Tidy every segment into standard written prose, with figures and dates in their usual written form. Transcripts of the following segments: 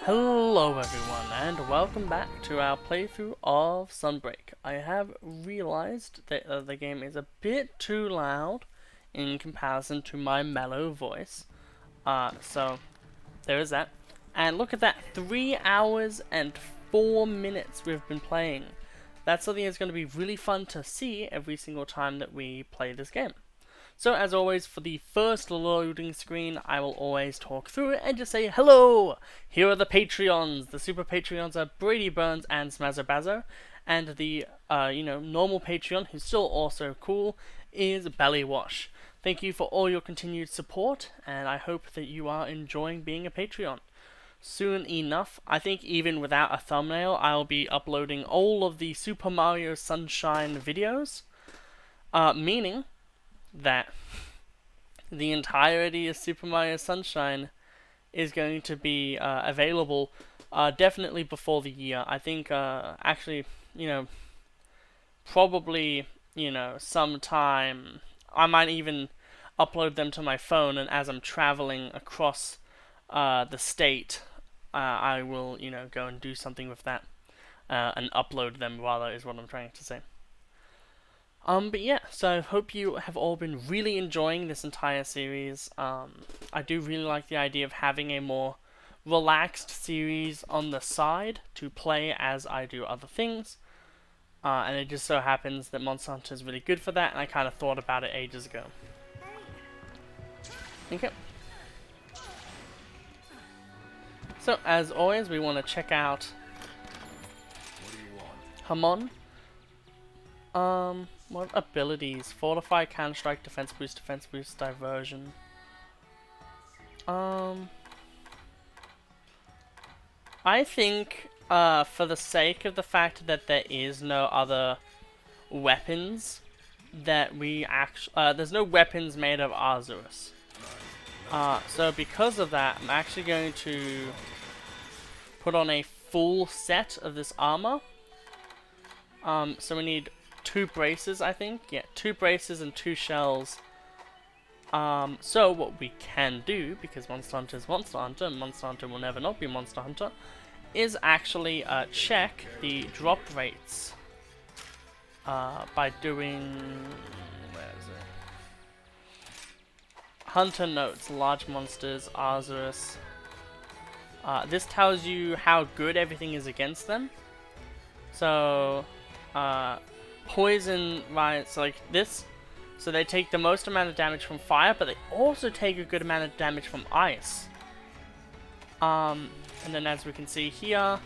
Hello everyone, and welcome back to our playthrough of Sunbreak. I have realized that the game is a bit too loud in comparison to my mellow voice. So there is that. And look at that, 3 hours and 4 minutes we've been playing. That's something that's going to be really fun to see every single time that we play this game. So as always, for the first loading screen, I will always talk through it and just say, hello! Here are the Patreons. The super Patreons are Brady Burns and Smazzabazo. And the, normal Patreon, who's still also cool, is Bellywash. Thank you for all your continued support, and I hope that you are enjoying being a Patreon. Soon enough, I think even without a thumbnail, I'll be uploading all of the Super Mario Sunshine videos. Meaning that the entirety of Super Mario Sunshine is going to be available definitely before the year. I think actually, probably, sometime I might even upload them to my phone, and as I'm traveling across the state, I will, go and do something with that and upload them rather, is what I'm trying to say. But yeah, so I hope you have all been really enjoying this entire series. I do really like the idea of having a more relaxed series on the side to play as I do other things. And it just so happens that Monster Hunter is really good for that, and I kind of thought about it ages ago. Okay. So, as always, we want to check out Hamon. What abilities? Fortify, Counter Strike, Defense Boost, Diversion. I think, for the sake of the fact that there is no other weapons, that we actually, there's no weapons made of Azurus. So because of that, I'm actually going to put on a full set of this armor. So we need 2 braces, I think. Yeah, 2 braces and 2 shells. So what we can do, because Monster Hunter is Monster Hunter, and Monster Hunter will never not be Monster Hunter, is actually check the drop rates by doing, where is it? Hunter notes, large monsters, Azurus. This tells you how good everything is against them. So, poison, right, so like this, so they take the most amount of damage from fire, but they also take a good amount of damage from ice. And then as we can see here,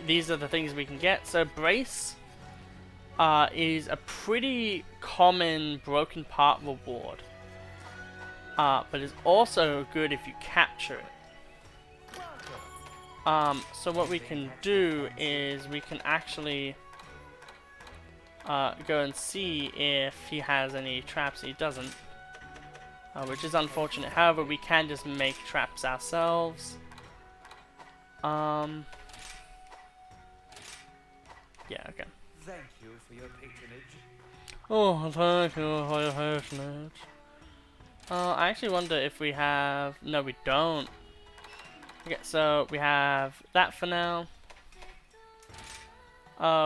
these are the things we can get. So brace is a pretty common broken part reward, but is also good if you capture it. So what we can do is we can actually go and see if he has any traps. He doesn't, which is unfortunate. However, we can just make traps ourselves. Yeah, okay. Thank you for your patronage. Oh, thank you for your patronage. I actually wonder if we have... No, we don't. Okay, so we have that for now.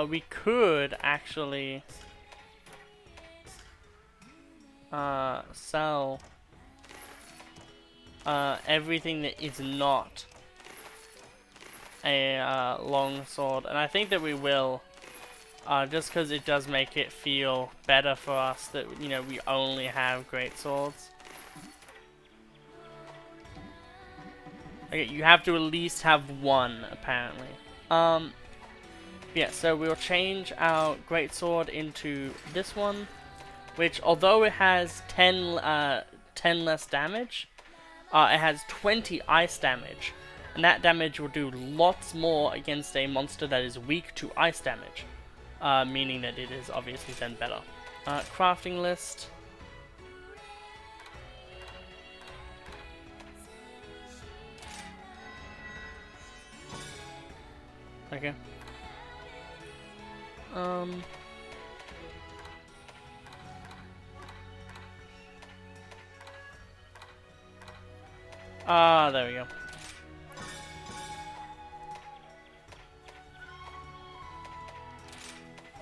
We could actually sell everything that is not a long sword, and I think that we will, just because it does make it feel better for us that we only have great swords. Okay, you have to at least have one, apparently. Yeah, so we'll change our Greatsword into this one, which, although it has 10 less damage, it has 20 ice damage, and that damage will do lots more against a monster that is weak to ice damage, meaning that it is obviously then better. Crafting list. Okay. There we go.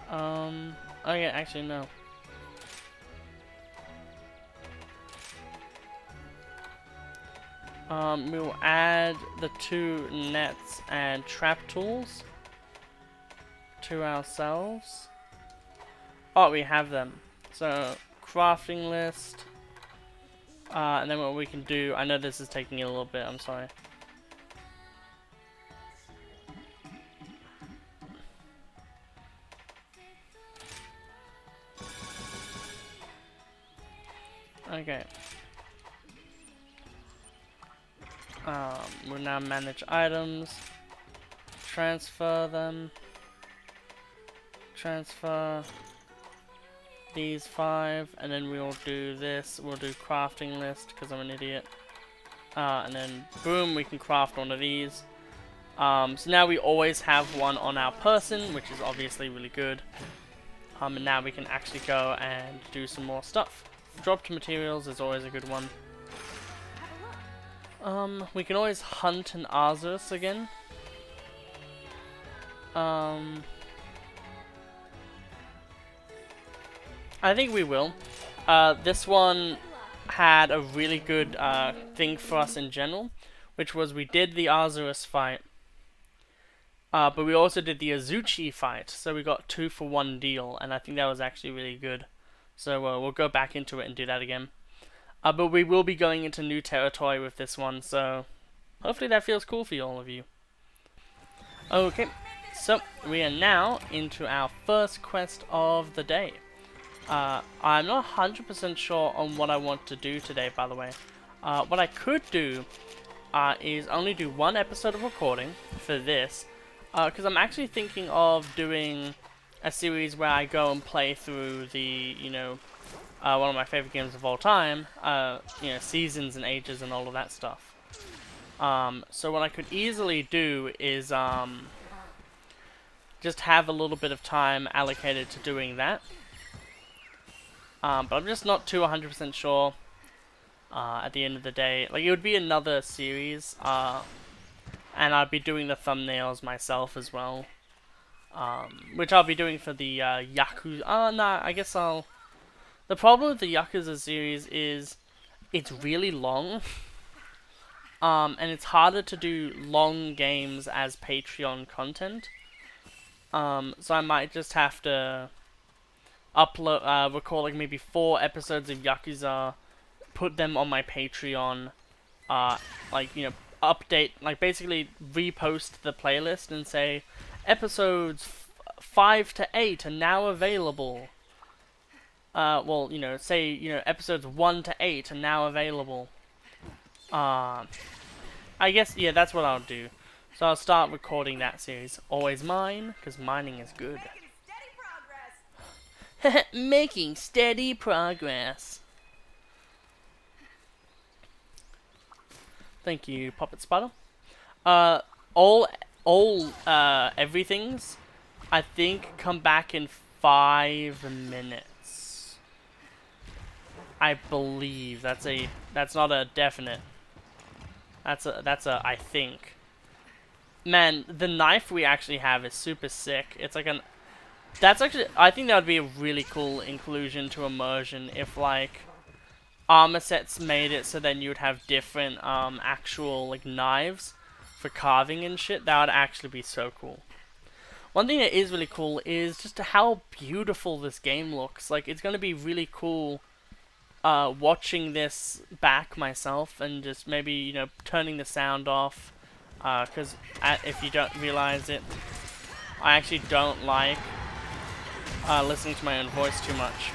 Okay, actually no. We'll add the 2 nets and trap tools to ourselves. Oh, we have them. So, crafting list. And then what we can do, I know this is taking a little bit, I'm sorry. Okay. We'll now manage items. Transfer them. Transfer these 5, and then we'll do this. We'll do crafting list because I'm an idiot. And then boom, we can craft one of these. So now we always have one on our person, which is obviously really good. And now we can actually go and do some more stuff. Dropped materials is always a good one. We can always hunt an Arzus again. I think we will. This one had a really good thing for us in general, which was we did the Arzus fight, but we also did the Azuchi fight, so we got 2 for 1 deal, and I think that was actually really good. So we'll go back into it and do that again. But we will be going into new territory with this one, so hopefully that feels cool for all of you. Okay, so we are now into our first quest of the day. I'm not 100% sure on what I want to do today, by the way. What I could do is only do 1 episode of recording for this, because I'm actually thinking of doing a series where I go and play through the, one of my favorite games of all time, Seasons and Ages and all of that stuff. So what I could easily do is just have a little bit of time allocated to doing that. But I'm just not too 100% sure at the end of the day. Like, it would be another series, and I'd be doing the thumbnails myself as well. Which I'll be doing for the Yakuza. Nah, I guess I'll... The problem with the Yakuza series is it's really long. And it's harder to do long games as Patreon content. So I might just have to upload, record like maybe 4 episodes of Yakuza, put them on my Patreon, update, like basically repost the playlist and say, episodes 5 to 8 are now available. Say, episodes 1 to 8 are now available. I guess, yeah, that's what I'll do. So I'll start recording that series. Always mine, because mining is good. Making steady progress. Thank you, Puppet Spider. All everythings, I think, come back in 5 minutes. I believe that's not a definite. That's a I think. Man, the knife we actually have is super sick. It's like an... That's actually... I think that would be a really cool inclusion to immersion if, like, armor sets made it so then you would have different, actual, like, knives for carving and shit. That would actually be so cool. One thing that is really cool is just how beautiful this game looks. Like, it's going to be really cool watching this back myself and just maybe, turning the sound off. Because if you don't realize it, I actually don't like listening to my own voice too much.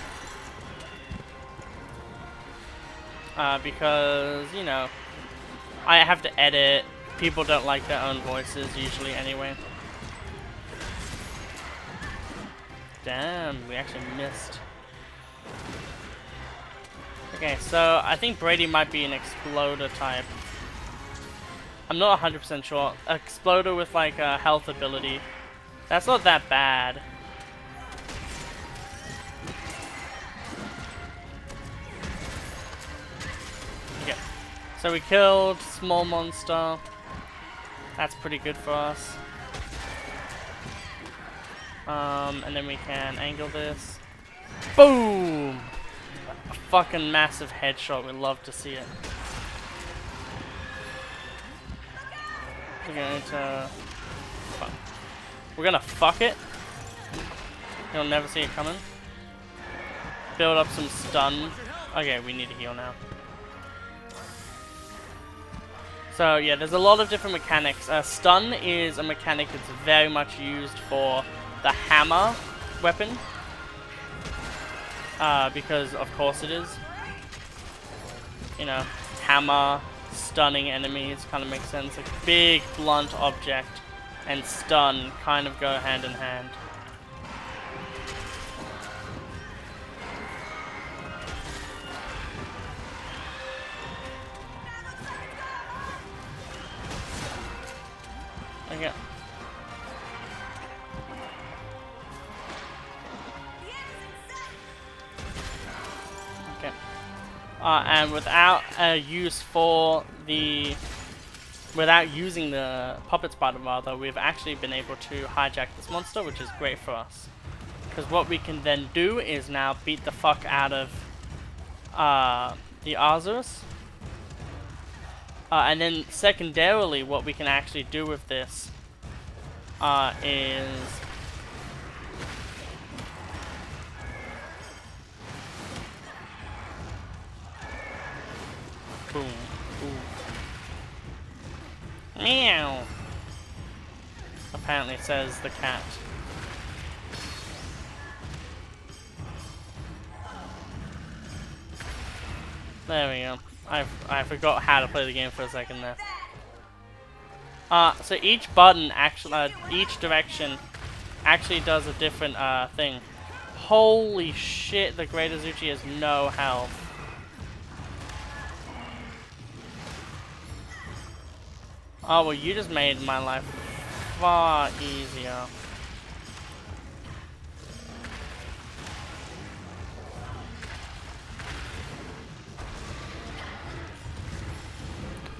Because, I have to edit. People don't like their own voices usually anyway. Damn, we actually missed. Okay, so I think Brady might be an exploder type. I'm not 100% sure. Exploder with like a health ability. That's not that bad. Okay. So we killed small monster. That's pretty good for us. And then we can angle this. Boom! A fucking massive headshot. We'd love to see it. We're going to... Fuck. We're gonna fuck it. You'll never see it coming. Build up some stun. Okay, we need to heal now. So yeah, there's a lot of different mechanics. Stun is a mechanic that's very much used for the hammer weapon. Because of course it is. You know, hammer, stunning enemies kind of makes sense. Like big blunt object and stun kind of go hand in hand. Okay. Okay. And without without using the puppet spider rather, we've actually been able to hijack this monster, which is great for us. Because what we can then do is now beat the fuck out of the Azurus. And then secondarily, what we can actually do with this is boom, boom, meow. Apparently, says the cat. There we go. I forgot how to play the game for a second there. So each button actually, each direction actually does a different thing. Holy shit, the Great Azuchi has no health. Oh well, you just made my life far easier.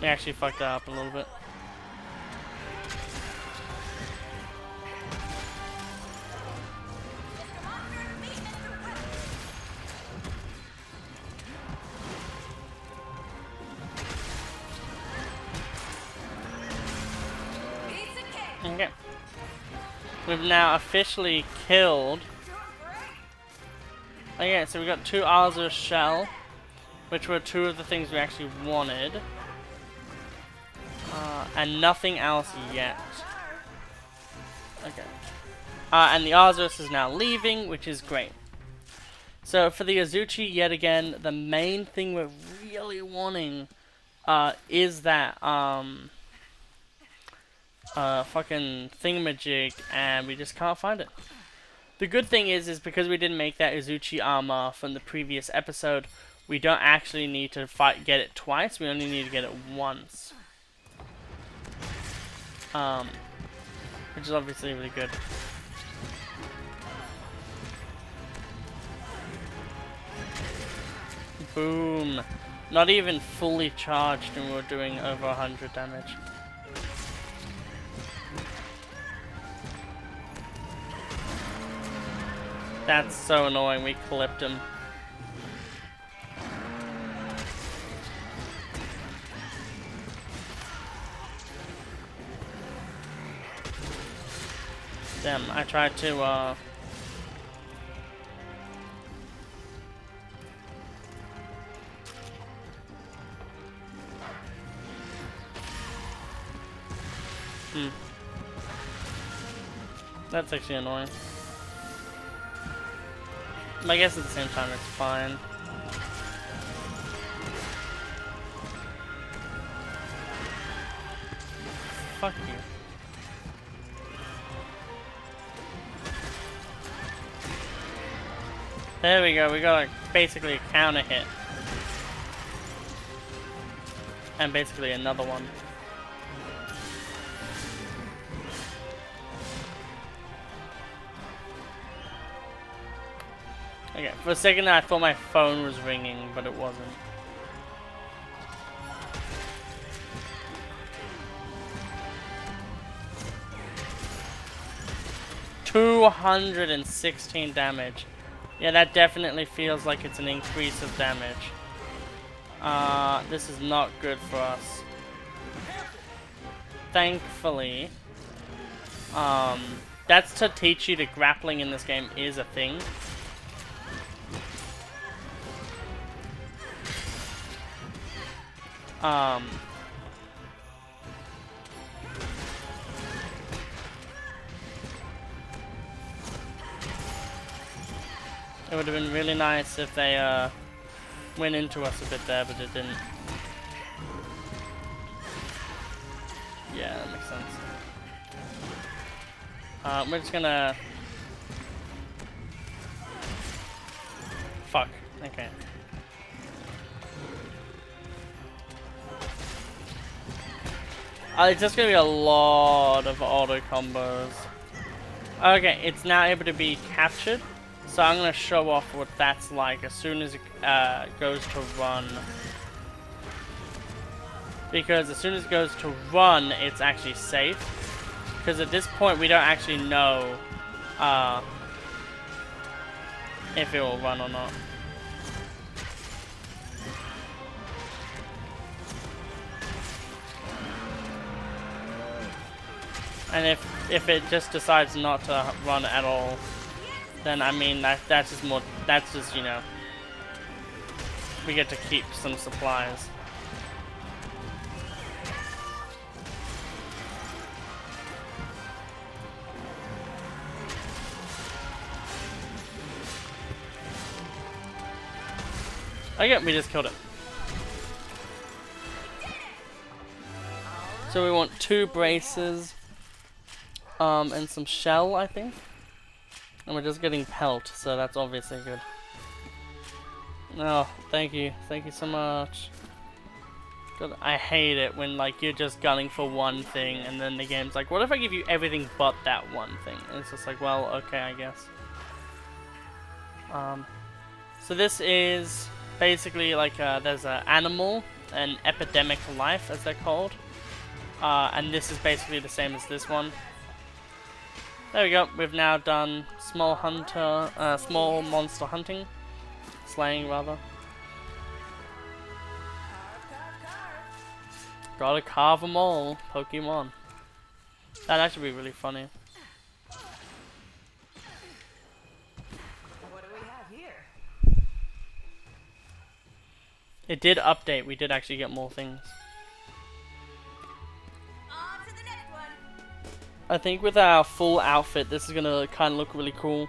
We actually fucked that up a little bit. Okay. We've now officially killed. Okay, so we got 2 Azure Shell, which were 2 of the things we actually wanted. And nothing else yet. Okay. And the Azurus is now leaving, which is great. So for the Azuchi, yet again, the main thing we're really wanting is that fucking thingamajig, and we just can't find it. The good thing is because we didn't make that Azuchi armor from the previous episode, we don't actually need to get it twice. We only need to get it once. Which is obviously really good. Boom. Not even fully charged and we're doing over 100 damage. That's so annoying, we clipped him. Damn, I tried to, That's actually annoying. I guess at the same time it's fine. Fuck you. There we go, we got basically a counter hit. And basically another one. Okay, for a second I thought my phone was ringing, but it wasn't. 216 damage. Yeah, that definitely feels like it's an increase of damage. This is not good for us. Thankfully, that's to teach you that grappling in this game is a thing. It would have been really nice if they went into us a bit there, but it didn't. Yeah, that makes sense. We're just gonna... Fuck. Okay. It's just gonna be a lot of auto combos. Okay, it's now able to be captured. So I'm gonna show off what that's like as soon as it goes to run. Because as soon as it goes to run, it's actually safe. Because at this point, we don't actually know if it will run or not. And if it just decides not to run at all, then I mean that's just more, that's just, you know, we get to keep some supplies. Okay, we just killed it. So we want 2 braces, and some shell, I think. And we're just getting pelt, so that's obviously good. Oh, thank you so much. God, I hate it when like you're just gunning for one thing, and then the game's like, what if I give you everything but that one thing? And it's just like, well, okay, I guess. So this is basically like there's an animal, an epidemic life as they're called, and this is basically the same as this one. There we go. We've now done small monster hunting, slaying rather. Gotta carve them all, Pokemon. That'd actually be really funny. What do we have here? It did update. We did actually get more things. On to the next one. I think with our full outfit, this is gonna kind of look really cool.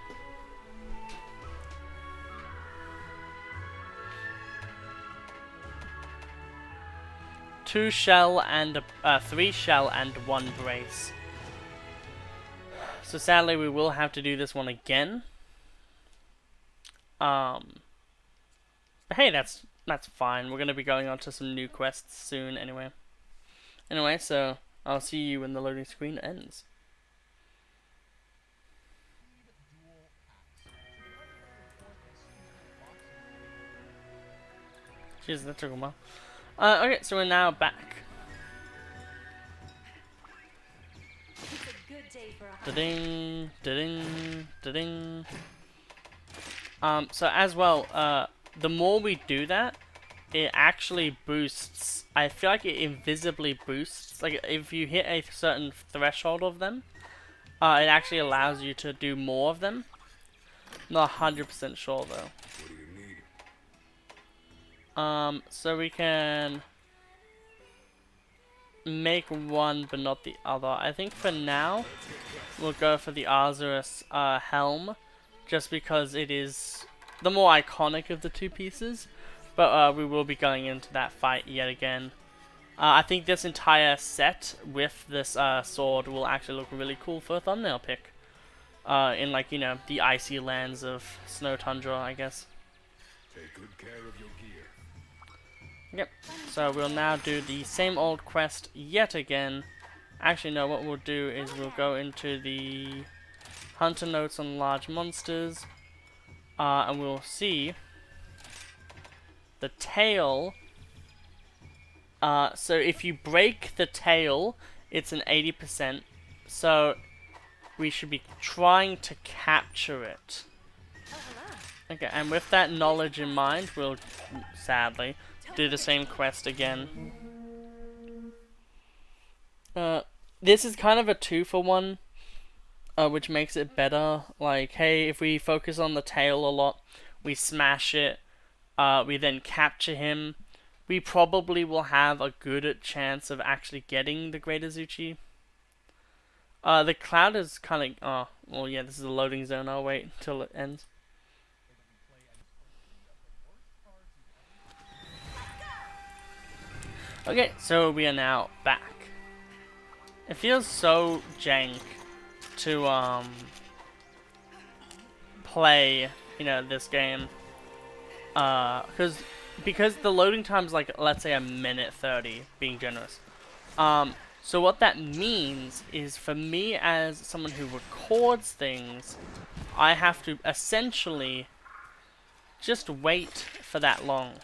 Three shell and 1 brace. So sadly, we will have to do this one again. But hey, that's fine. We're gonna be going on to some new quests soon, anyway. Anyway, so I'll see you when the loading screen ends. Jeez, that took a while. Okay, so we're now back. It's a good day for a hunt. Da-ding, da-ding, da-ding. So as well, the more we do that, it actually boosts. I feel like it invisibly boosts. Like if you hit a certain threshold of them, it actually allows you to do more of them. Not 100% sure though. What do you need? So we can make one but not the other. I think for now we'll go for the Arzuros helm, just because it is the more iconic of the 2 pieces. But we will be going into that fight yet again. I think this entire set with this sword will actually look really cool for a thumbnail pick. In like, you know, the icy lands of Snow Tundra, I guess. Take good care of your gear. Yep, so we'll now do the same old quest yet again. Actually, no, what we'll do is we'll go into the Hunter Notes on Large Monsters, and we'll see the tail. So if you break the tail, it's an 80%. So we should be trying to capture it. Okay, and with that knowledge in mind, we'll sadly do the same quest again. This is kind of a 2-for-1, which makes it better. Like, hey, if we focus on the tail a lot, we smash it, we then capture him, we probably will have a good chance of actually getting the Great Azuchi. The cloud is kind of... Oh, well, yeah, this is a loading zone. I'll wait until it ends. Okay, so we are now back. It feels so jank to, play, you know, this game. Because the loading time's like, let's say, 1:30, being generous. So what that means is, for me as someone who records things, I have to essentially just wait for that long.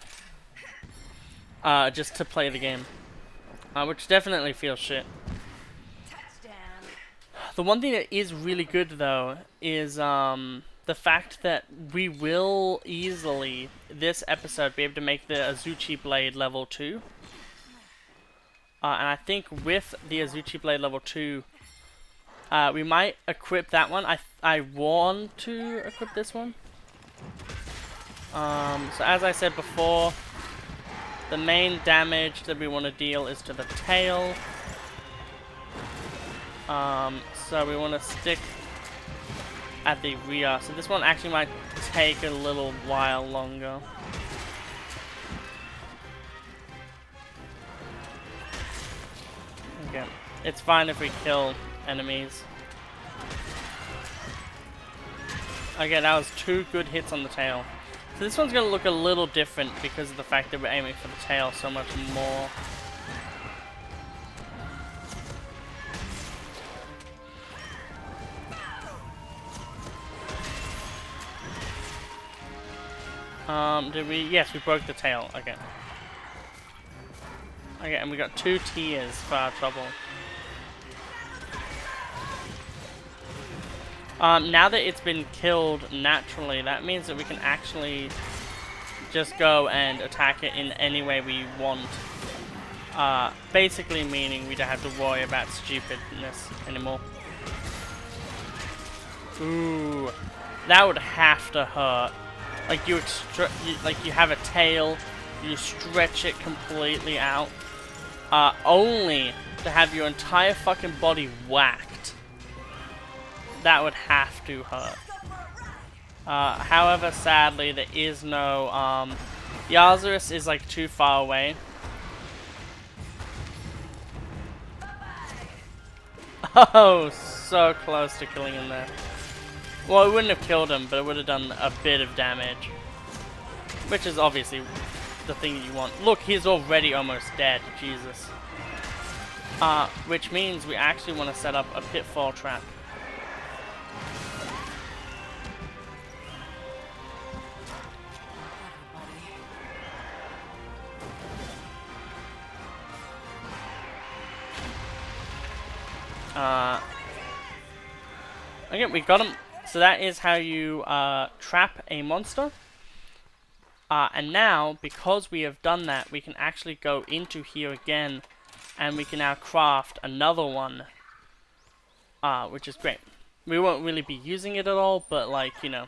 Just to play the game. Which definitely feels shit. The one thing that is really good, though, is the fact that we will easily, this episode, be able to make the Azuchi Blade level 2. And I think with the Azuchi Blade level 2, we might equip that one. I want to equip this one. So as I said before, the main damage that we want to deal is to the tail. So we want to stick at the rear. So this one actually might take a little while longer. Okay, it's fine if we kill enemies. Okay, that was 2 good hits on the tail. So this one's going to look a little different because of the fact that we're aiming for the tail so much more. Did we? Yes, we broke the tail. Okay. Okay, and we got 2 tiers for our trouble. Now that it's been killed naturally, that means that we can actually just go and attack it in any way we want. Basically meaning we don't have to worry about stupidness anymore. Ooh, that would have to hurt. Like you have a tail, you stretch it completely out, only to have your entire fucking body whacked. That would have to hurt. However, sadly, there is no, the Arzuris is like too far away. Oh, so close to killing him there. Well, it wouldn't have killed him, but it would have done a bit of damage. Which is obviously the thing that you want. Look, he's already almost dead. Jesus. Which means we actually want to set up a pitfall trap. Okay, we got him. So that is how you trap a monster. And now, because we have done that, we can actually go into here again, and we can now craft another one, which is great. We won't really be using it at all, but like, you know,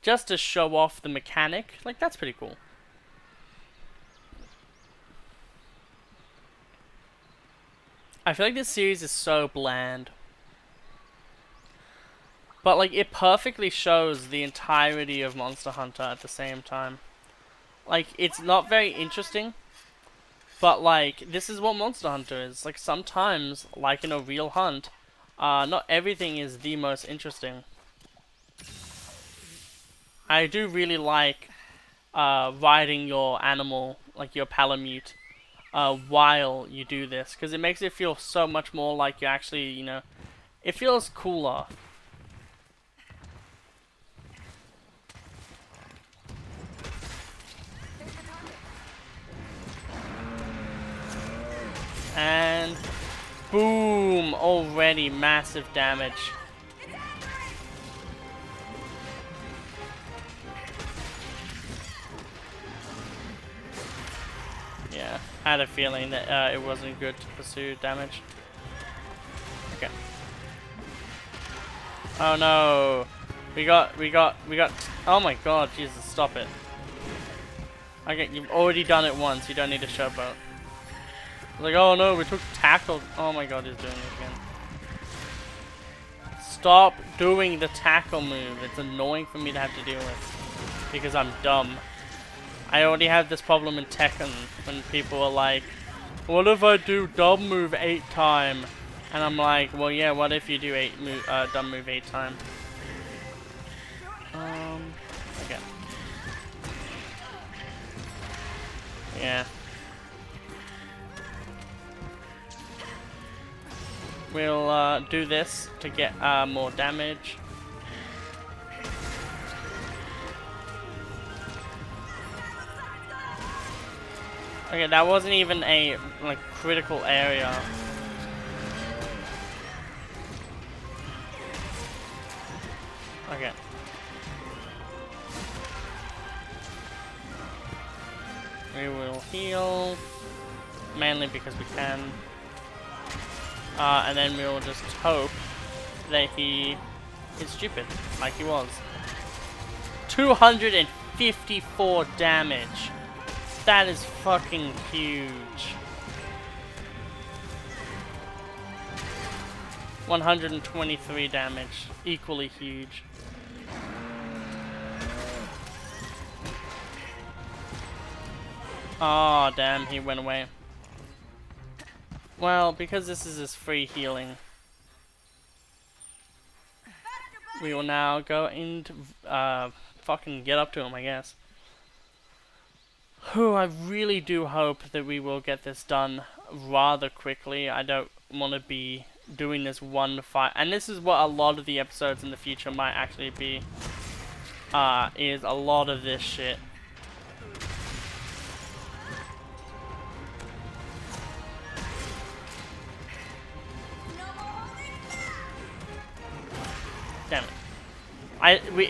just to show off the mechanic, like, that's pretty cool. I feel like this series is so bland. But, like, it perfectly shows the entirety of Monster Hunter at the same time. Like, it's not very interesting, but, like, this is what Monster Hunter is. Like, sometimes, like in a real hunt, not everything is the most interesting. I do really like riding your animal, like your Palamute, while you do this, because it makes it feel so much more like you actually, you know, it feels cooler. And Boom! Already massive damage. Yeah, I had a feeling that it wasn't good to pursue damage. Okay. Oh no! We got. Oh my god, Jesus, stop it. Okay, you've already done it once. You don't need a showboat. Like, oh no, we took tackle. Oh my god, he's doing it again. Stop doing the tackle move. It's annoying for me to have to deal with because I'm dumb. I already have this problem in Tekken when people are like, what if I do dumb move 8 times? And I'm like, well yeah, what if you do dumb move 8 times? Okay. Yeah. We'll do this to get more damage. Okay, that wasn't even a like critical area. Okay. We will heal, mainly because we can. And then we'll just hope that he is stupid, like he was. 254 damage. That is fucking huge. 123 damage. Equally huge. Oh, damn, he went away. Well, because this is his free healing, we will now go into fucking get up to him, I guess. Whew, I really do hope that we will get this done rather quickly. I don't want to be doing this one fight, and this is what a lot of the episodes in the future might actually be. Is a lot of this shit. Damn it.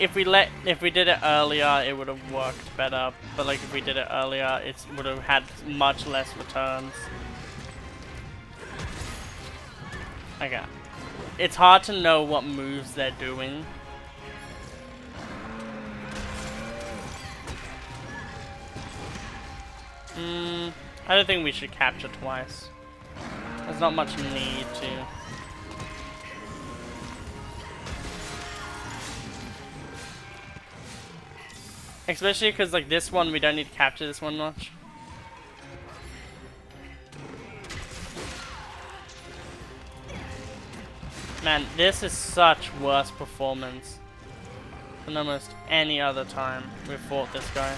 If we did it earlier, it would have worked better. But like if we did it earlier, it would have had much less returns. Okay. It's hard to know what moves they're doing. I don't think we should capture twice. There's not much need to. Especially because like this one, we don't need to capture this one much. Man, this is such worse performance than almost any other time we've fought this guy.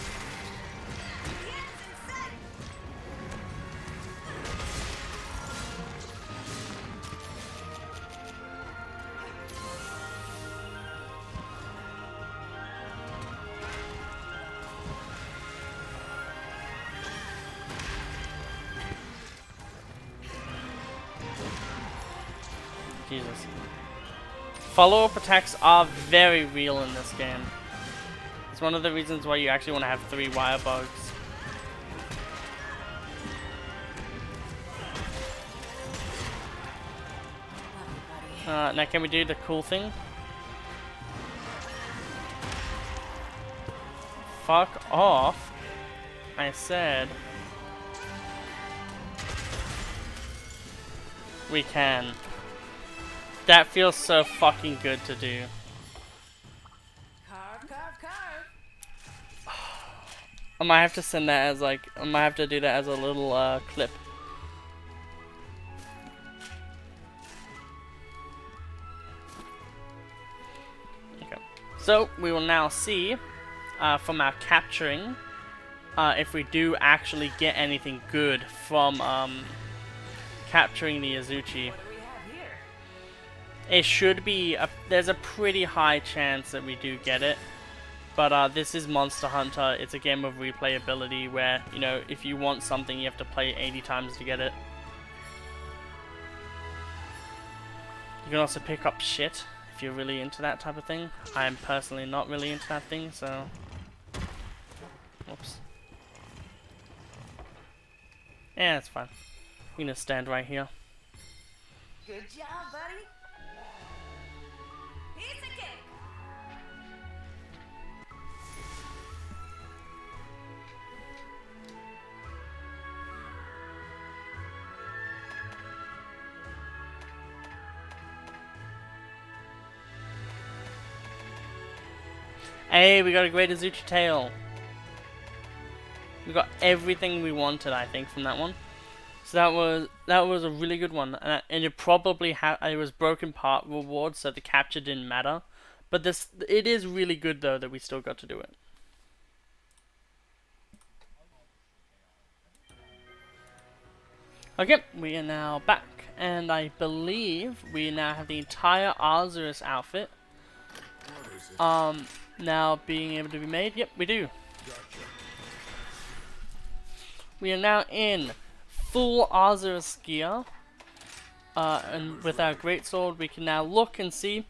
Jesus. Follow-up attacks are very real in this game. It's one of the reasons why you actually want to have 3 wire bugs. Now can we do the cool thing? Fuck off. I said we can. That feels so fucking good to do. Carve, carve, carve. I might have to send that as like, I might have to do that as a little clip. Okay. So we will now see from our capturing if we do actually get anything good from capturing the Azuchi. What do we have here? It should be, there's a pretty high chance that we do get it. But this is Monster Hunter. It's a game of replayability where, you know, if you want something, you have to play 80 times to get it. You can also pick up shit if you're really into that type of thing. I'm personally not really into that thing, so... Whoops. Yeah, it's fine. I'm gonna stand right here. Good job, buddy. Piece of cake. Hey, we got a Great Azuchi tail. We got everything we wanted, I think, from that one. So that was a really good one, and it probably it was broken part reward, so the capture didn't matter. But it is really good though that we still got to do it. Okay, we are now back, and I believe we now have the entire Arzuris outfit. Now being able to be made. Yep, we do. We are now in full Arzuris gear, and with our Greatsword we can now look and see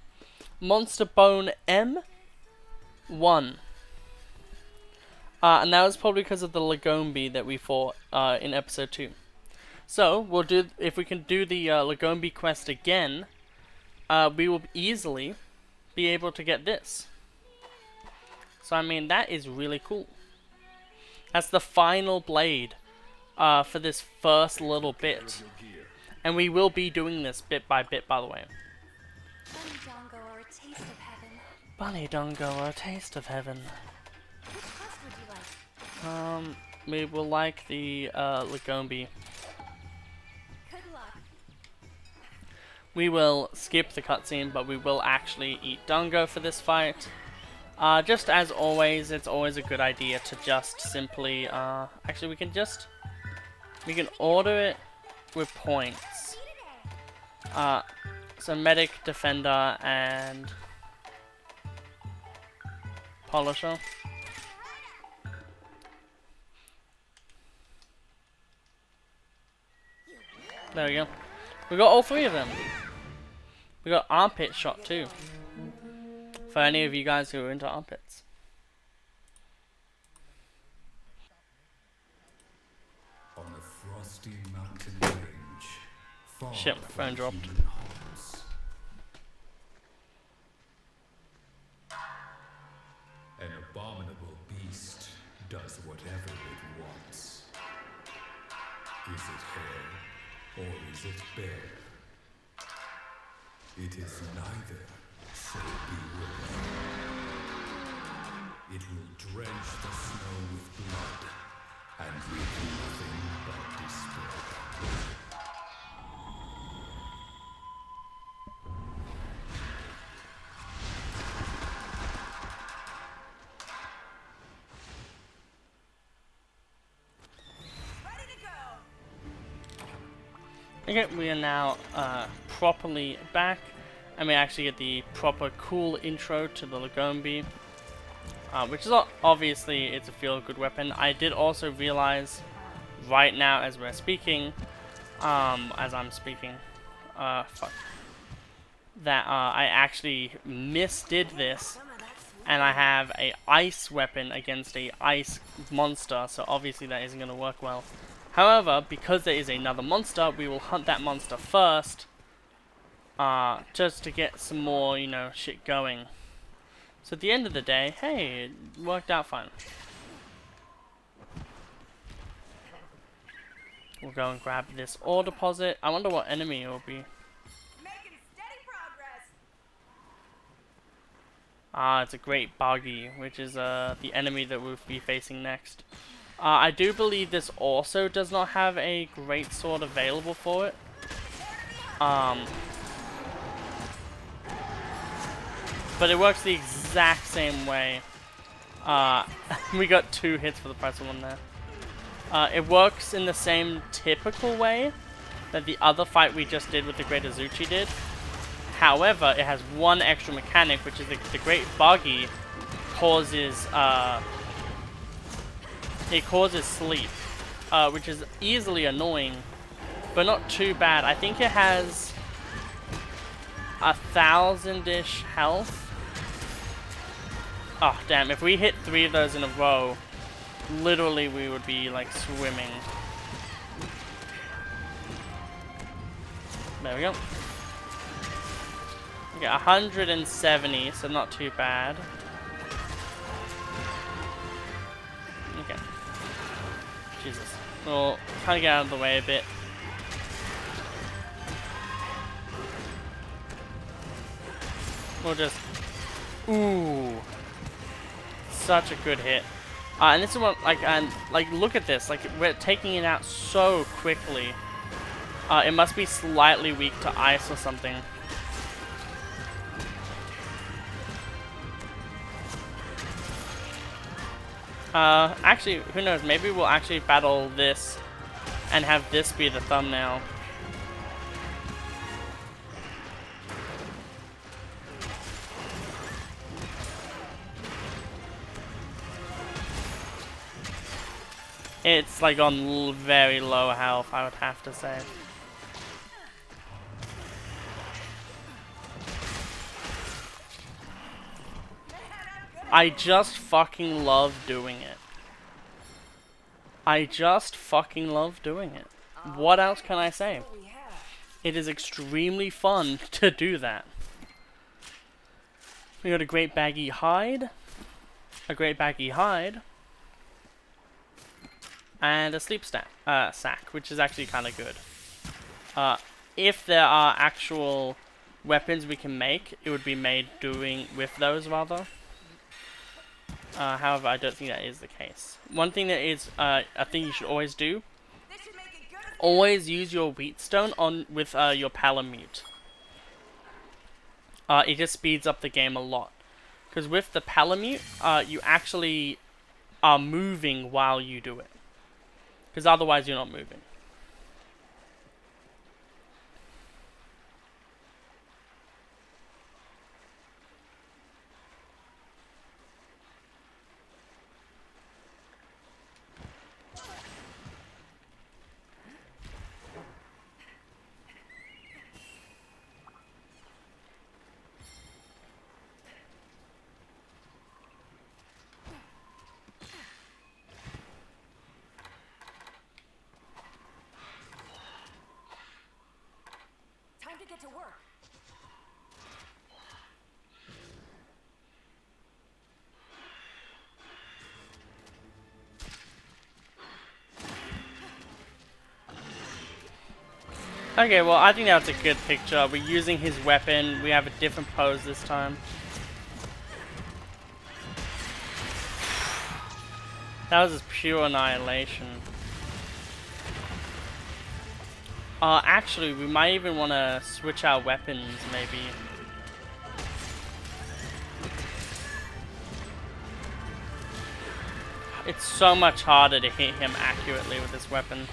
Monster Bone M1. And that was probably because of the Lagombi that we fought in episode 2. So we'll do, if we can do the Lagombi quest again, we will easily be able to get this. So I mean, that is really cool. That's the final blade for this first little bit. And we will be doing this bit by bit, by the way. Bunny Dongo or a taste of heaven. Bunny Dongo or a taste of heaven. Which quest would you like? We will like the Lagombi. Good luck. We will skip the cutscene, but we will actually eat Dongo for this fight. Just as always, it's always a good idea to just simply, actually we can order it with points. So Medic, Defender, and Polisher. There we go. We got all three of them. We got Armpit Shot too. For any of you guys who are into armpits. On the frosty mountain range, far Shit, my phone from dropped. human haunts. An abominable beast does whatever it wants. Is it hare or is it bear? It is neither, so beware. It will drench the snow with blood and leave nothing but despair. Ready to go. Okay, we are now properly back, and we actually get the proper cool intro to the Lagombi, which is obviously it's a feel-good weapon. I did also realize right now as we're speaking, as I'm speaking, that I actually misdid this, and I have a ice weapon against a ice monster, so obviously that isn't going to work well. However, because there is another monster, we will hunt that monster first, just to get some more, you know, shit going. So at the end of the day, hey, it worked out fine. We'll go and grab this ore deposit. I wonder what enemy it will be. Making steady progress. It's a great buggy, which is the enemy that we'll be facing next. I do believe this also does not have a great sword available for it. But it works the exact same way. We got 2 hits for the price of 1 there. It works in the same typical way that the other fight we just did with the Great Azuchi did. However, it has one extra mechanic, which is the Great Buggy causes it causes sleep, which is easily annoying, but not too bad. I think it has 1,000-ish health. Oh, damn. If we hit 3 of those in a row, literally we would be, like, swimming. There we go. Okay, 170, so not too bad. Okay. Jesus. We'll kind of get out of the way a bit. We'll just... Ooh. Such a good hit. And this is what, like, look at this. Like, we're taking it out so quickly. It must be slightly weak to ice or something. Actually, who knows? Maybe we'll actually battle this and have this be the thumbnail. It's like on very low health, I would have to say. I just fucking love doing it. I just fucking love doing it. What else can I say? It is extremely fun to do that. We got a great baggy hide. A great baggy hide. And a sleep sack, which is actually kind of good. If there are actual weapons we can make, it would be made doing with those rather. However, I don't think that is the case. One thing that is a thing you should always do: always use your wheatstone on with your palamute. It just speeds up the game a lot. Because with the palamute, you actually are moving while you do it. Because otherwise you're not moving. To work. Okay, well, I think that's a good picture. We're using his weapon. We have a different pose this time. That was just pure annihilation. Actually, we might even want to switch our weapons, maybe. It's so much harder to hit him accurately with this weapon.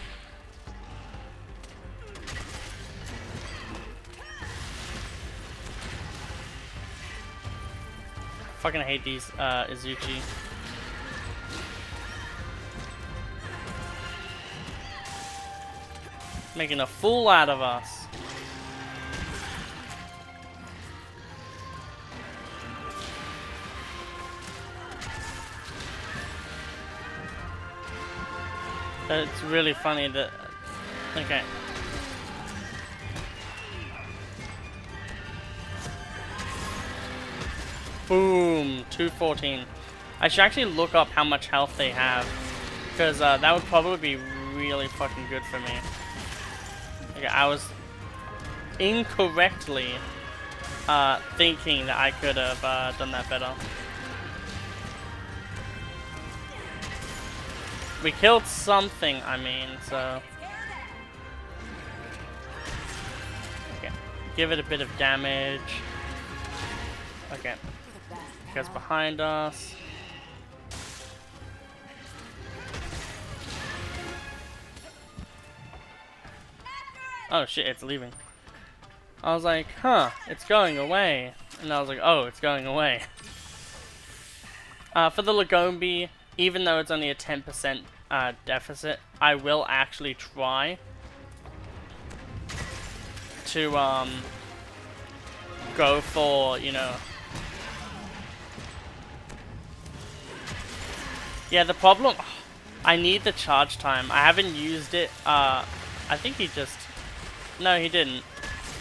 Fucking hate these, Izuchi. Making a fool out of us. It's really funny that... Okay. Boom! 214. I should actually look up how much health they have. Because that would probably be really fucking good for me. Okay, I was incorrectly thinking that I could have done that better. We killed something, I mean, so... Okay, give it a bit of damage. Okay, it goes behind us. Oh shit, it's leaving. I was like, huh, it's going away. And I was like, oh, it's going away. For the Lagombi, even though it's only a 10% deficit, I will actually try to go for, you know. Yeah, the problem, I need the charge time. I haven't used it. I think he just, no, he didn't.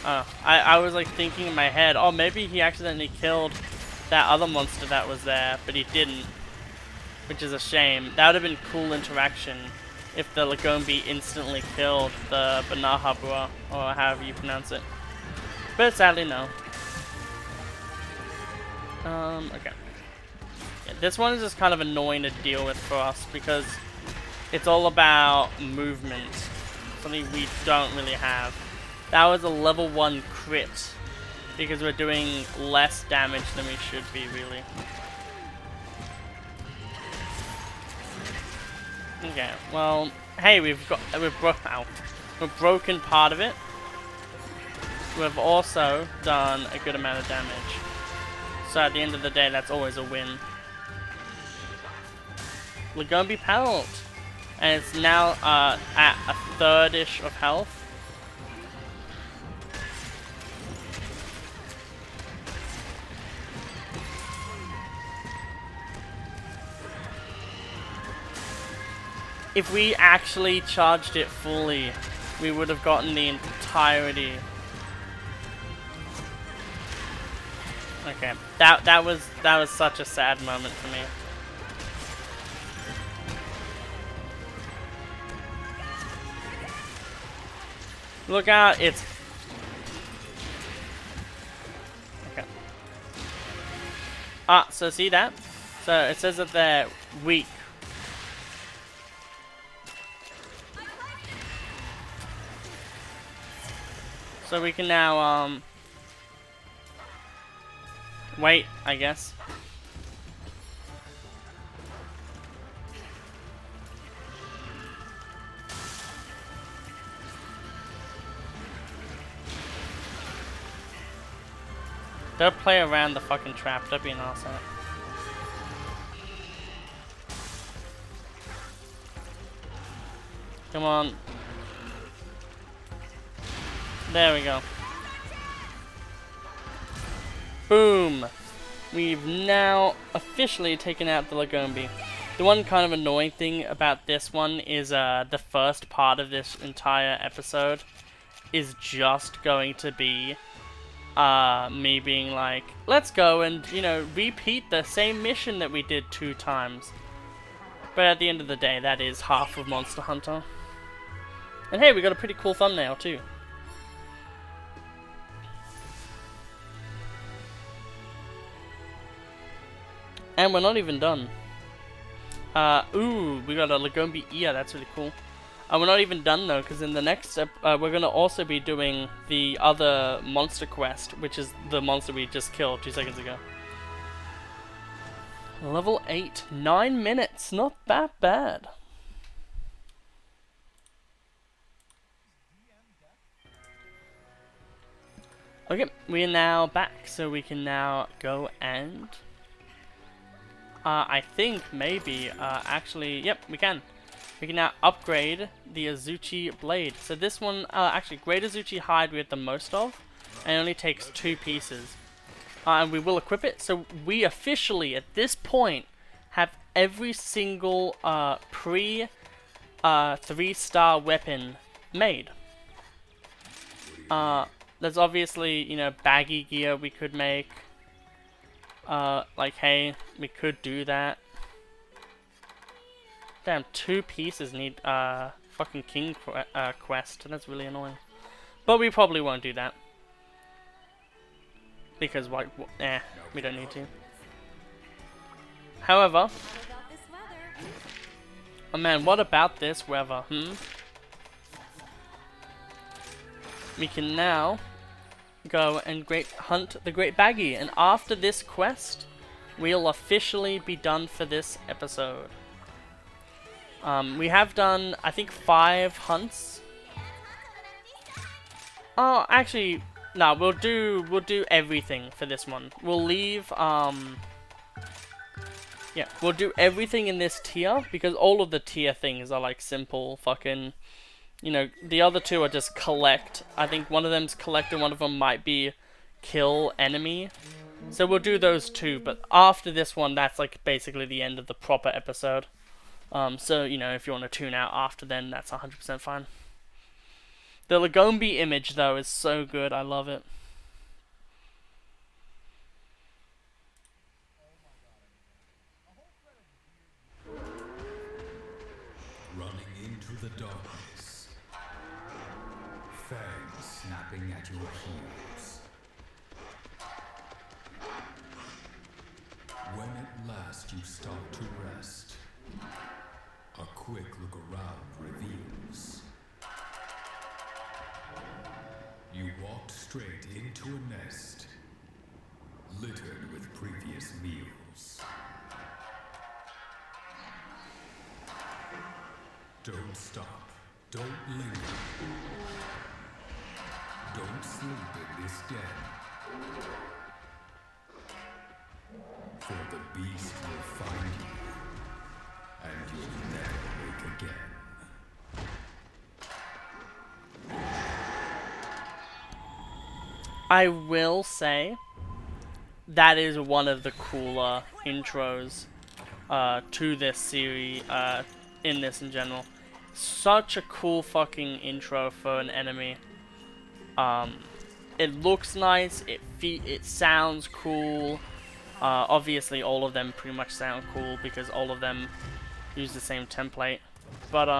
I was like thinking in my head, oh, maybe he accidentally killed that other monster that was there, but he didn't, which is a shame. That would have been cool interaction if the Lagombi instantly killed the Banahabua, or however you pronounce it. But sadly, no. Okay. Yeah, this one is just kind of annoying to deal with for us because it's all about movement. Something we don't really have. That was a level 1 crit because we're doing less damage than we should be, really. Okay, well, hey, we've broken part of it. We've also done a good amount of damage. So at the end of the day, that's always a win. Lagombi pelt, and it's now at a third-ish of health. If we actually charged it fully, we would have gotten the entirety. Okay, that was such a sad moment for me. Look out, it's okay. Ah, so see that? So it says that they're weak. So we can now, wait, I guess. Don't play around the fucking trap, don't be an arsehole. Come on. There we go. Boom! We've now officially taken out the Lagombi. The one kind of annoying thing about this one is the first part of this entire episode is just going to be me being like, let's go and, you know, repeat the same mission that we did 2 times. But at the end of the day, that is half of Monster Hunter. And hey, we got a pretty cool thumbnail too. And we're not even done. Ooh, we got a Lagombi ear, that's really cool. We're not even done though, because in the next step, we're going to also be doing the other monster quest, which is the monster we just killed 2 seconds ago. Level 8, 9 minutes, not that bad. Okay, we are now back, so we can now go and... I think maybe, actually, yep, we can. We can now upgrade the Azuchi blade. So this one, actually, Great Azuchi hide we have the most of, and it only takes 2 pieces. And we will equip it, so we officially, at this point, have every single pre 3-star weapon made. There's obviously, you know, baggy gear we could make. Like, hey, we could do that. Damn, 2 pieces need fucking king quest. That's really annoying. But we probably won't do that. Because, why? We don't need to. However... Oh man, what about this weather, We can now go and hunt the Great Baggy. And after this quest, we'll officially be done for this episode. We have done, I think, 5 hunts. Oh, actually, no, we'll do everything for this one. We'll leave, yeah, we'll do everything in this tier, because all of the tier things are like simple fucking, you know, the other 2 are just collect. I think one of them's collect and one of them might be kill enemy. So we'll do those two, but after this one, that's like basically the end of the proper episode. So, you know, if you want to tune out after then, that's 100% fine. The Lagombi image, though, is so good. I love it. Running into the darkness. Fangs snapping at your heels. When at last you start to rest, a quick look around reveals you walked straight into a nest littered with previous meals. Don't stop. Don't linger. Don't sleep in this den. For the beast will find you, and you'll never wake again. I will say that is one of the cooler intros to this series, in this in general. Such a cool fucking intro for an enemy. It looks nice, it sounds cool. Obviously all of them pretty much sound cool because all of them use the same template. But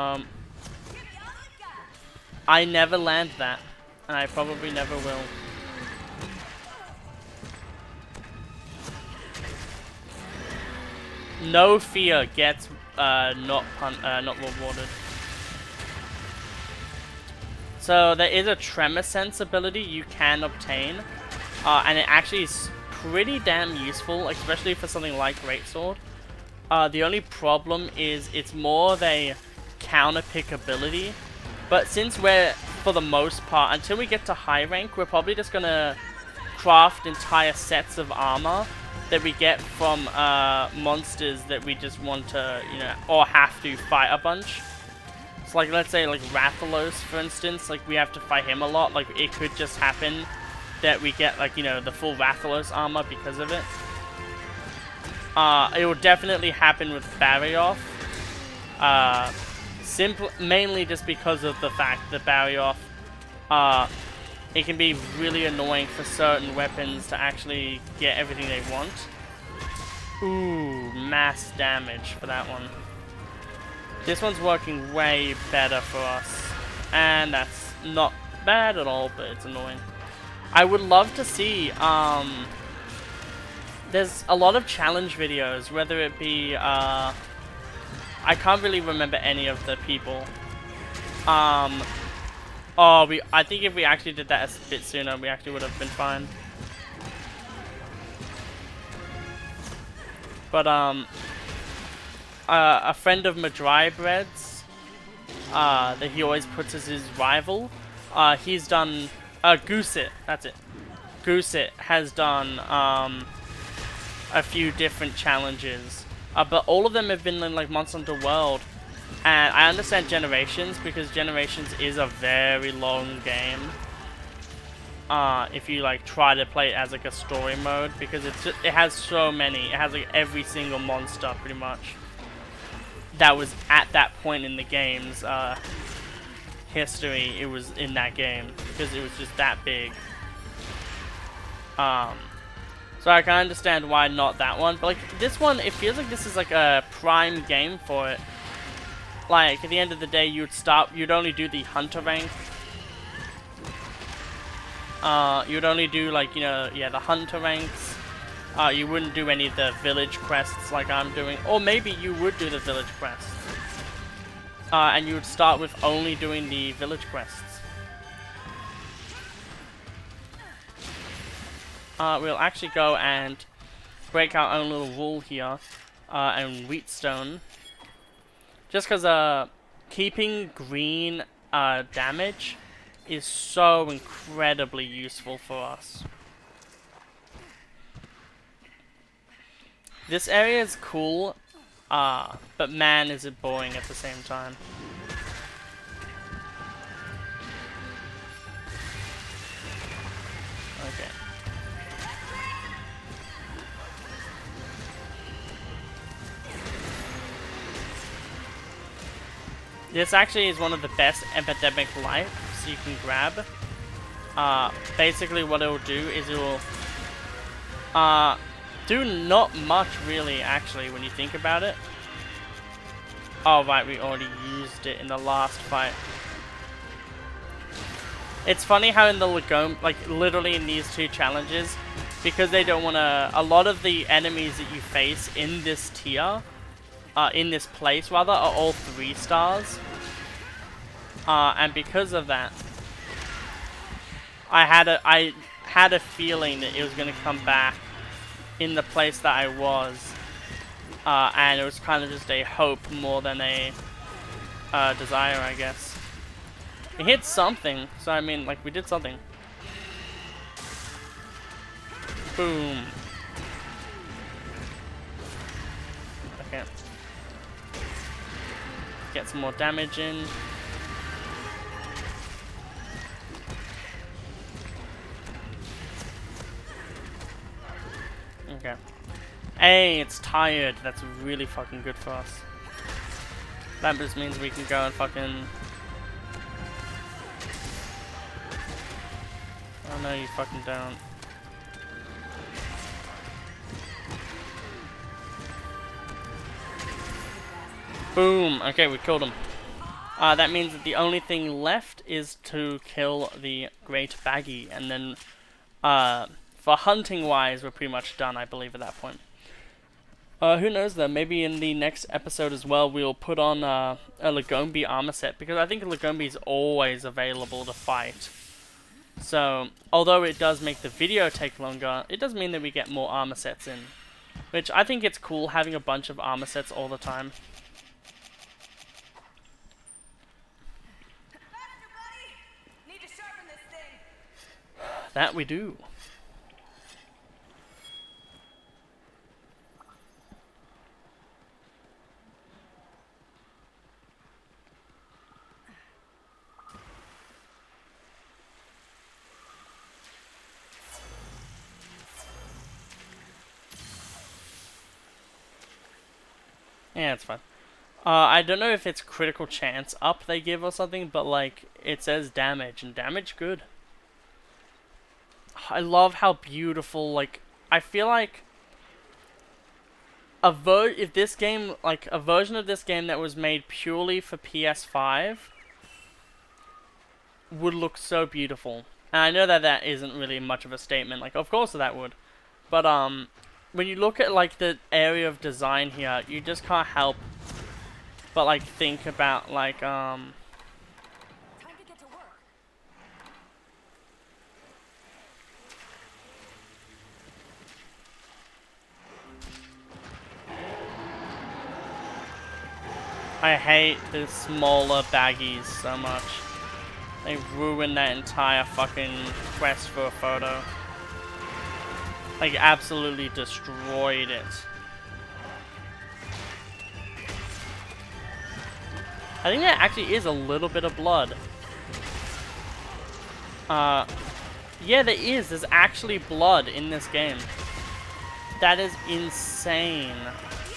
I never land that, and I probably never will. No fear gets not rewarded. So there is a tremor sense ability you can obtain, and it actually is pretty damn useful, especially for something like Greatsword. The only problem is it's more of a counter pick ability, but since we're, for the most part, until we get to high rank, we're probably just gonna craft entire sets of armor that we get from monsters that we just want to, you know, or have to fight a bunch. So like, let's say like Rathalos, for instance, like we have to fight him a lot. Like it could just happen that we get like, you know, the full Rathalos armor because of it. It will definitely happen with Barioth. Mainly just because of the fact that Barioth, it can be really annoying for certain weapons to actually get everything they want. Ooh, mass damage for that one. This one's working way better for us. And that's not bad at all, but it's annoying. I would love to see, there's a lot of challenge videos, whether it be, I can't really remember any of the people. I think if we actually did that a bit sooner, we actually would have been fine. But, a friend of Madrybread's, that he always puts as his rival, he's done, Goosit, that's it. Goosit has done, a few different challenges. But all of them have been in, like, Monster Hunter World. And I understand Generations, because Generations is a very long game. If you like try to play it as like a story mode, because it has so many. It has like every single monster pretty much that was at that point in the game's history. It was in that game because it was just that big. So I can understand why not that one, but like this one, it feels like this is like a prime game for it. Like, at the end of the day, you'd only do the hunter rank. You'd only do, like, you know, yeah, the hunter ranks. You wouldn't do any of the village quests like I'm doing. Or maybe you would do the village quests. And you would start with only doing the village quests. We'll actually go and break our own little rule here. And Wheatstone. Just because keeping green damage is so incredibly useful for us. This area is cool, but man is it boring at the same time. Okay. This actually is one of the best epidemic lives you can grab. Basically what it will do is it will do not much really, actually, when you think about it. Oh right, we already used it in the last fight. It's funny how in the Lagome, like literally in these two challenges, because they don't want to, a lot of the enemies that you face in this tier, in this place rather, are all 3 stars. And because of that, I had a feeling that it was going to come back in the place that I was. And it was kind of just a hope more than a desire, I guess. We hit something, so I mean, like, we did something. Boom. Okay. Get some more damage in. Okay. Hey, it's tired. That's really fucking good for us. That just means we can go and fucking... Oh no, you fucking don't. Boom! Okay, we killed him. That means that the only thing left is to kill the Great Baggy, and then for hunting wise, we're pretty much done, I believe, at that point. Who knows though, maybe in the next episode as well, we'll put on a Lagombi armor set, because I think Lagombi is always available to fight. So, although it does make the video take longer, it does mean that we get more armor sets in. Which, I think it's cool having a bunch of armor sets all the time. Faster, buddy! Need to sharpen this thing. That we do. Yeah, it's fine. I don't know if it's critical chance up they give or something, but like, it says damage, and damage good. I love how beautiful, like, I feel like if this game, like, a version of this game that was made purely for PS5 would look so beautiful. And I know that that isn't really much of a statement, like, of course that would. But, when you look at, like, the area of design here, you just can't help but, like, think about, like, Time to get to work. I hate the smaller baggies so much. They ruined that entire fucking quest for a photo. Like, absolutely destroyed it. I think there actually is a little bit of blood. Yeah, there is. There's actually blood in this game. That is insane.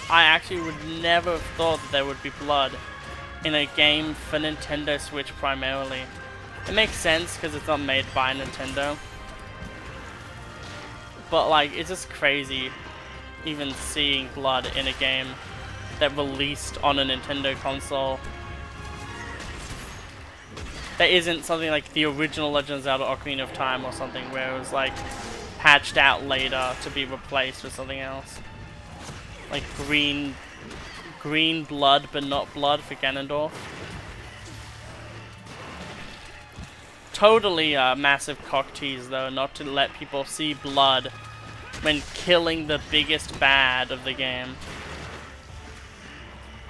I actually would never have thought that there would be blood in a game for Nintendo Switch primarily. It makes sense because it's not made by Nintendo. But like, it's just crazy even seeing blood in a game that released on a Nintendo console. That isn't something like the original Legend of Zelda Ocarina of Time or something where it was like patched out later to be replaced with something else. Like green blood but not blood for Ganondorf. Totally a massive cock tease though, not to let people see blood when killing the biggest bad of the game.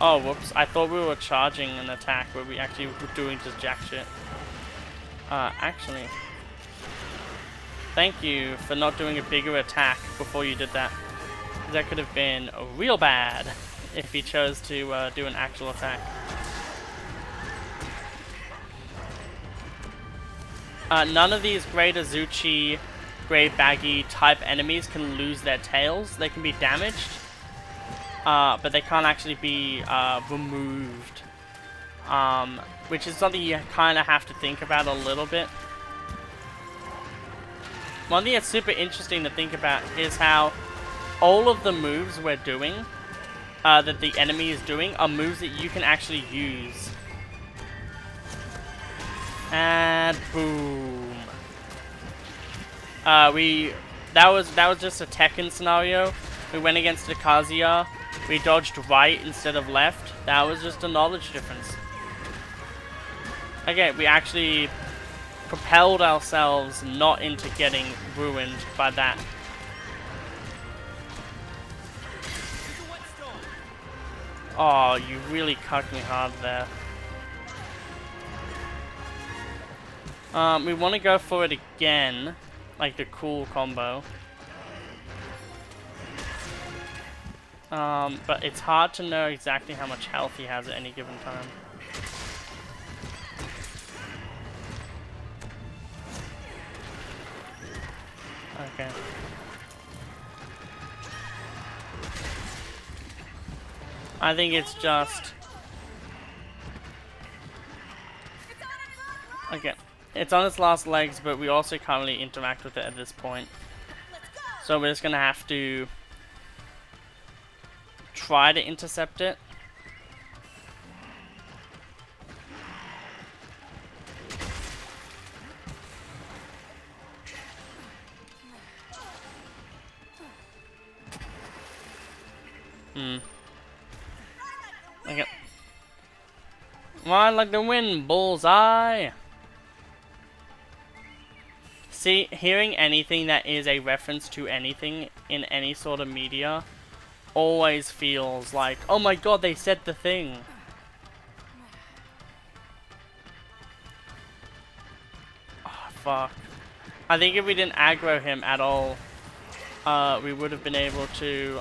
Oh, whoops. I thought we were charging an attack, but we actually were doing just jack shit. Actually, thank you for not doing a bigger attack before you did that. That could have been real bad if he chose to do an actual attack. None of these Great Azuchi, Great Baggy type enemies can lose their tails. They can be damaged, but they can't actually be removed. which is something you kind of have to think about a little bit. One thing that's super interesting to think about is how all of the moves we're doing, that the enemy is doing, are moves that you can actually use. And boom. That was just a Tekken scenario. We went against the Kazuya. We dodged right instead of left. That was just a knowledge difference. Okay, we actually propelled ourselves not into getting ruined by that. Oh, you really cucked me hard there. We want to go for it again, like the cool combo. But it's hard to know exactly how much health he has at any given time. Okay. I think it's just... Okay. It's on its last legs, but we also can't really interact with it at this point. So we're just gonna have to try to intercept it. Okay. Well, I'd like to win, bullseye! See, hearing anything that is a reference to anything in any sort of media always feels like, oh my god, they said the thing. Oh, fuck. I think if we didn't aggro him at all, we would have been able to,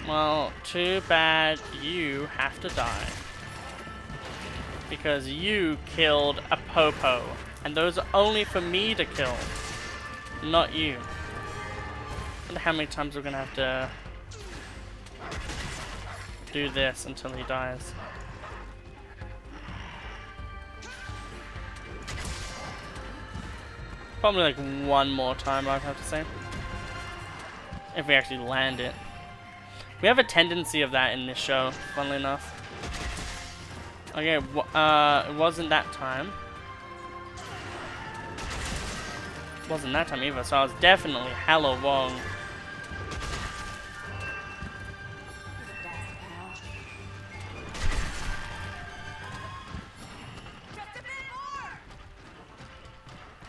well, too bad you have to die. Because you killed a Popo. And those are only for me to kill, not you. I wonder how many times we're gonna have to do this until he dies. Probably like one more time, I'd have to say. If we actually land it. We have a tendency of that in this show, funnily enough. Okay, it wasn't that time. Wasn't that time either, so I was definitely hella wrong.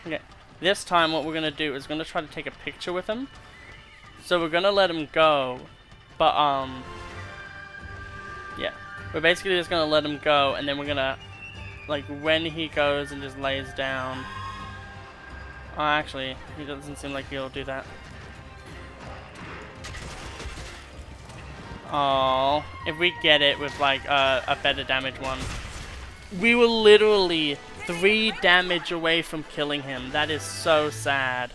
Okay, this time what we're gonna do is gonna try to take a picture with him. So we're gonna let him go, but yeah, we're basically just gonna let him go, and then we're gonna, like, when he goes and just lays down. Oh, actually, he doesn't seem like he'll do that. Oh, if we get it with like a better damage one. We were literally 3 damage away from killing him. That is so sad.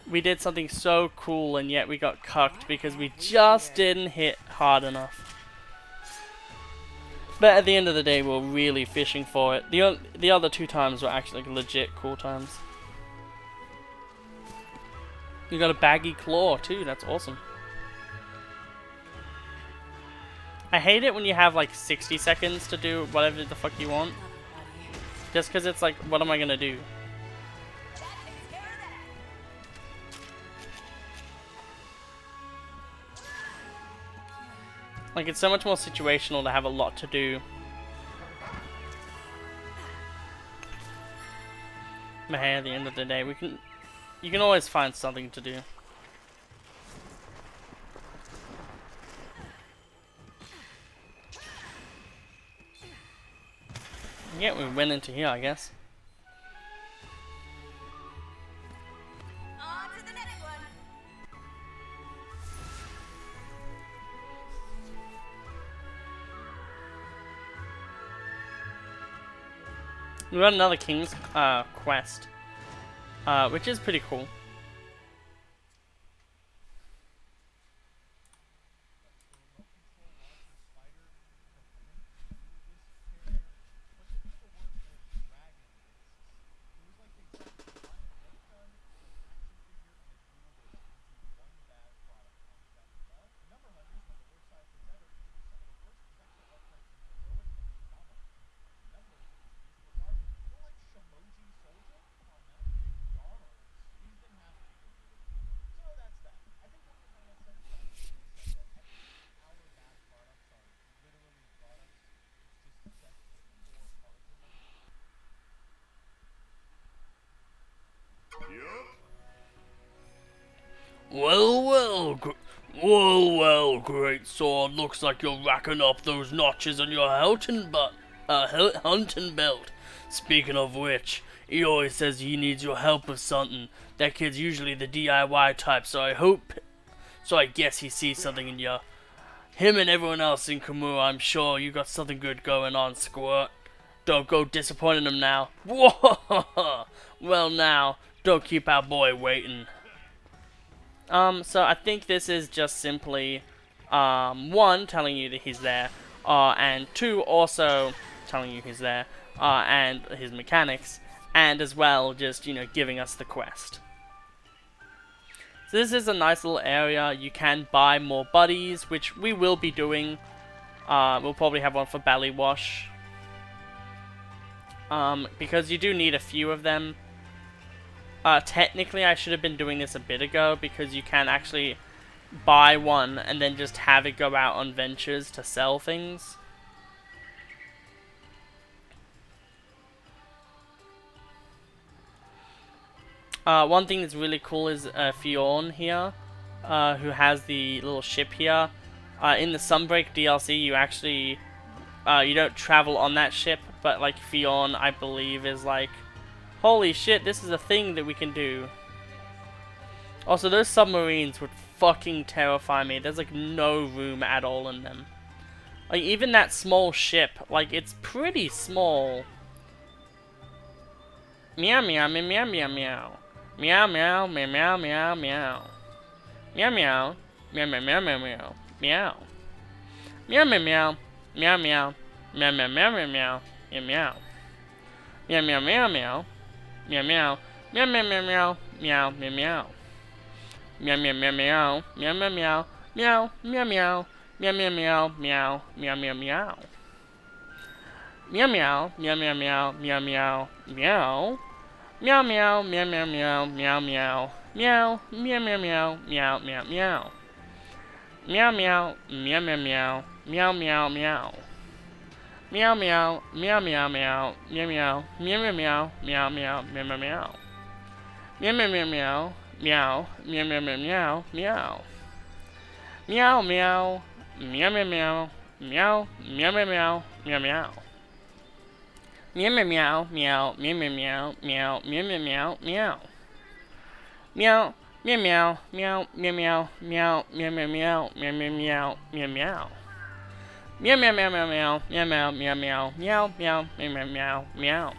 We did something so cool and yet we got cucked because we just didn't hit hard enough. But at the end of the day, we're really fishing for it. The other 2 times were actually like legit cool times. You got a baggy claw too, that's awesome. I hate it when you have like 60 seconds to do whatever the fuck you want. Just because it's like, what am I gonna do? Like, it's so much more situational to have a lot to do. But hey, at the end of the day, you can always find something to do. Yeah, we went into here, I guess. On to the next one. We got another King's quest, which is pretty cool. Well, Greatsword, looks like you're racking up those notches on your hunting belt. Speaking of which, he always says he needs your help with something. That kid's usually the DIY type, so I guess he sees something in you. Him and everyone else in Kamura, I'm sure you got something good going on, Squirt. Don't go disappointing him now. Whoa! Well now, don't keep our boy waiting. So I think this is just simply, one, telling you that he's there, and two, also telling you he's there, and his mechanics, and as well, just, giving us the quest. So this is a nice little area. You can buy more buddies, which we will be doing. We'll probably have one for Belly Wash. Because you do need a few of them. Technically, I should have been doing this a bit ago, because you can actually buy one and then just have it go out on ventures to sell things. One thing that's really cool is Fionn here, who has the little ship here. In the Sunbreak DLC, you actually you don't travel on that ship, but like Fionn, I believe, is like, holy shit, this is a thing that we can do. Also, those submarines would fucking terrify me. There's like no room at all in them. Like even that small ship, like it's pretty small. Meow meow meow meow meow meow. Meow meow meow meow meow meow. Meow meow meow meow meow meow meow. Meow. Meow meow meow meow meow meow meow meow meow meow meow. Meow meow meow meow meow meow meow meow meow meow meow meow meow. Meow meow meow meow meow meow meow meow meow meow meow meow meow meow meow meow meow. Meow meow meow meow meow meow meow meow. Meow meow meow meow meow meow meow meow meow meow meow meow meow meow. Meow meow meow meow meow meow meow meow. Meow meow meow meow meow meow meow meow meow meow meow meow meow meow. Meow meow meow meow meow meow meow meow meow. Meow meow meow meow meow meow meow meow meow meow. Meow meow meow meow meow meow meow meow meow meow. Meow meow meow meow meow meow meow meow meow meow meow meow meow. Meow meow meow meow meow meow meow meow meow meow meow meow meow.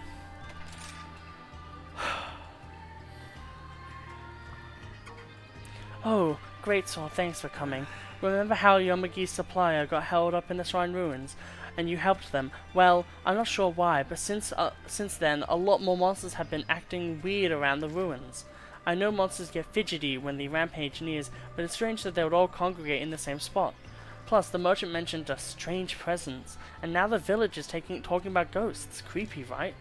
Oh, Greatsword, thanks for coming. Remember how Yomagi's supplier got held up in the shrine ruins, and you helped them? Well, I'm not sure why, but since then, a lot more monsters have been acting weird around the ruins. I know monsters get fidgety when the rampage nears, but it's strange that they would all congregate in the same spot. Plus, the merchant mentioned a strange presence, and now the village is talking about ghosts. Creepy, right?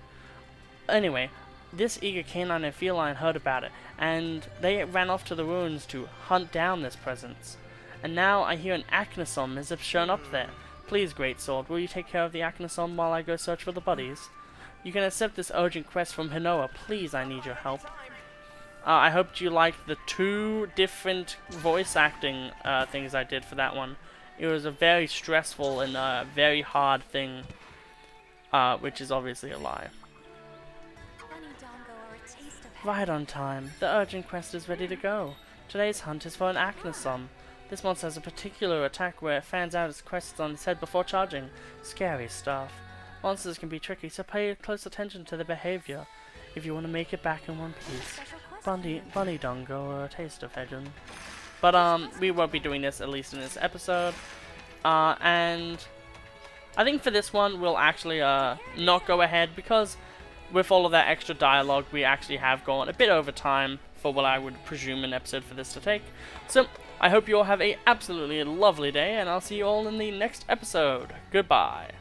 Anyway, this eager canine and feline heard about it, and they ran off to the ruins to hunt down this presence. And now I hear an Acnosom has shown up there. Please, Greatsword, will you take care of the Acnosom while I go search for the buddies? You can accept this urgent quest from Hinoa. Please, I need your help. I hope you liked the 2 different voice acting things I did for that one. It was a very stressful and very hard thing, which is obviously a lie. Right on time. The urgent quest is ready to go. Today's hunt is for an Acnosom. This monster has a particular attack where it fans out its quests on its head before charging. Scary stuff. Monsters can be tricky, so pay close attention to their behavior if you want to make it back in one piece. Bunny Dongo or a taste of heaven. But we won't be doing this, at least in this episode. And I think for this one we'll actually not go ahead, because with all of that extra dialogue we actually have gone a bit over time for what I would presume an episode for this to take. So I hope you all have a absolutely lovely day, and I'll see you all in the next episode. Goodbye.